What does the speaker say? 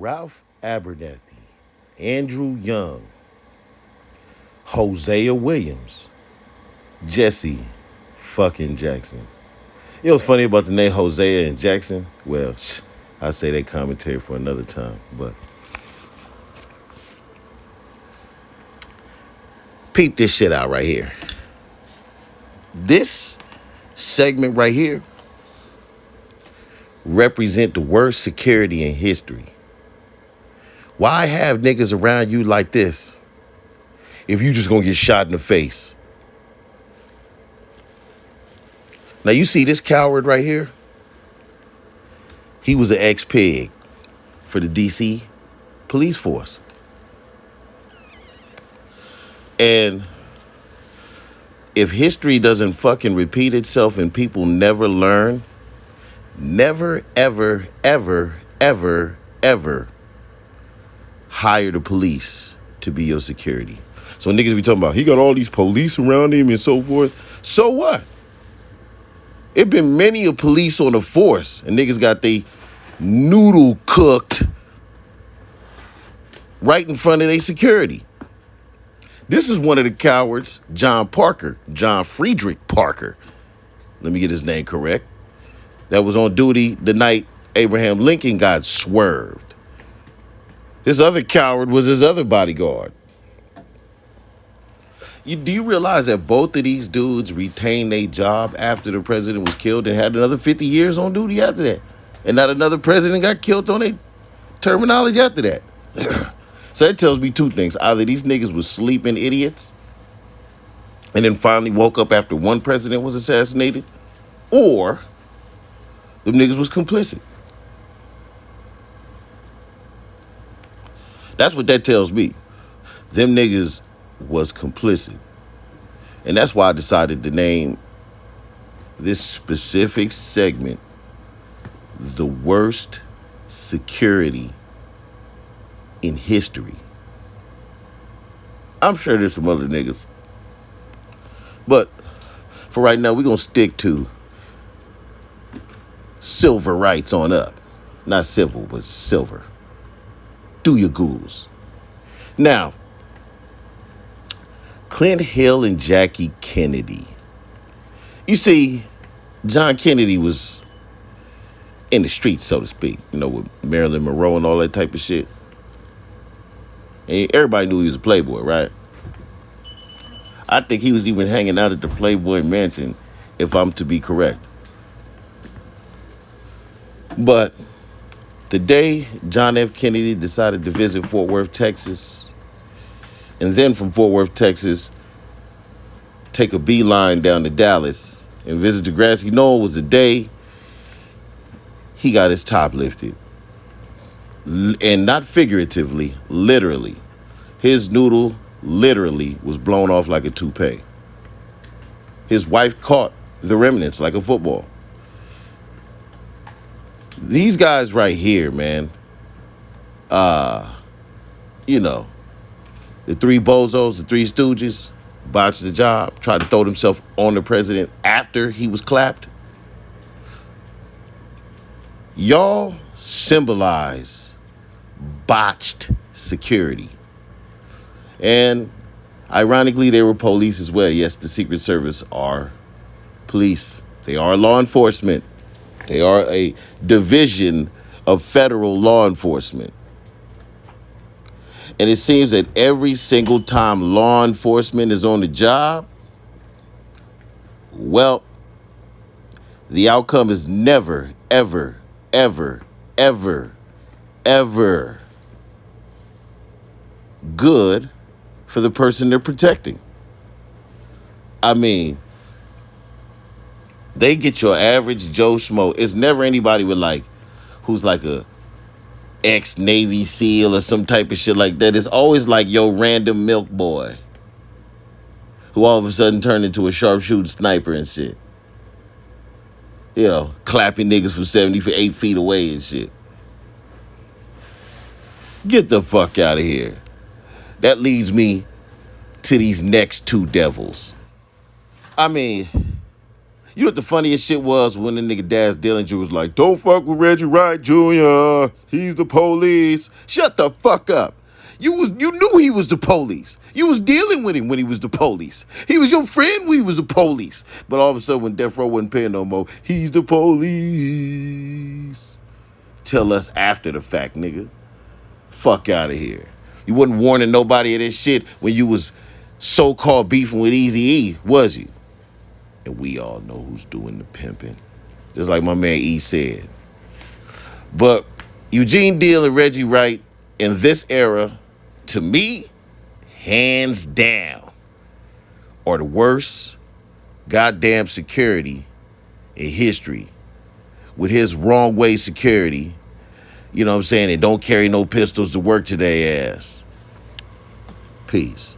Ralph Abernathy, Andrew Young, Hosea Williams, Jesse fucking Jackson. You know what's funny about the name Hosea and Jackson? Well, I say that commentary for another time, but peep this shit out right here. This segment right here represent the worst security in history. Why have niggas around you like this if you just gonna get shot in the face? Now you see this coward right here? He was an ex-pig for the DC police force. And if history doesn't fucking repeat itself and people never learn, never, ever, ever, ever, ever hire the police to be your security. So niggas be talking about, he got all these police around him and so forth. So what? It been many a police on the force and niggas got they noodle cooked right in front of their security. This is one of the cowards, John Friedrich Parker. Let me get his name correct. That was on duty the night Abraham Lincoln got swerved. This other coward was his other bodyguard. Do you realize that both of these dudes retained their job after the president was killed and had another 50 years on duty after that? And not another president got killed on their terminology after that. So that tells me two things. Either these niggas was sleeping idiots and then finally woke up after one president was assassinated, or them niggas was complicit. That's what that tells me. Them niggas was complicit. And that's why I decided to name this specific segment the worst security in history. I'm sure there's some other niggas. But for right now, we're going to stick to silver rights on up. Not civil, but silver. Do your ghouls. Now, Clint Hill and Jackie Kennedy. You see, John Kennedy was in the streets, so to speak, with Marilyn Monroe and all that type of shit. And everybody knew he was a playboy, right? I think he was even hanging out at the Playboy Mansion, if I'm to be correct. But the day John F. Kennedy decided to visit Fort Worth, Texas, and then from Fort Worth, Texas, take a beeline down to Dallas and visit the grassy knoll was the day he got his top lifted. And not figuratively, literally. His noodle literally was blown off like a toupee. His wife caught the remnants like a football. These guys right here, man, the three bozos, the three stooges, botched the job, tried to throw themselves on the president after he was clapped. Y'all symbolize botched security. And ironically, they were police as well. Yes, the Secret Service are police. They are law enforcement. They are a division of federal law enforcement. And it seems that every single time law enforcement is on the job, well, the outcome is never, ever, ever, ever, ever good for the person they're protecting. I mean, they get your average Joe Schmo. It's never anybody who's like a ex-Navy SEAL or some type of shit like that. It's always like your random milk boy who all of a sudden turned into a sharpshooting sniper and shit. Clapping niggas from 78 feet away and shit. Get the fuck out of here. That leads me to these next two devils. I mean, You know what the funniest shit was when the nigga Daz Dillinger was like, don't fuck with Reggie Wright Jr. He's the police. Shut the fuck up. You knew he was the police. You was dealing with him when he was the police. He was your friend when he was the police. But all of a sudden when Death Row wasn't paying no more, he's the police. Tell us after the fact, nigga. Fuck out of here. You wasn't warning nobody of this shit when you was so-called beefing with Eazy-E, was you? And we all know who's doing the pimping. Just like my man E said. But Eugene Deal and Reggie Wright in this era, to me, hands down, are the worst goddamn security in history. With his wrong way security, you know what I'm saying, and don't carry no pistols to work to their ass. Peace.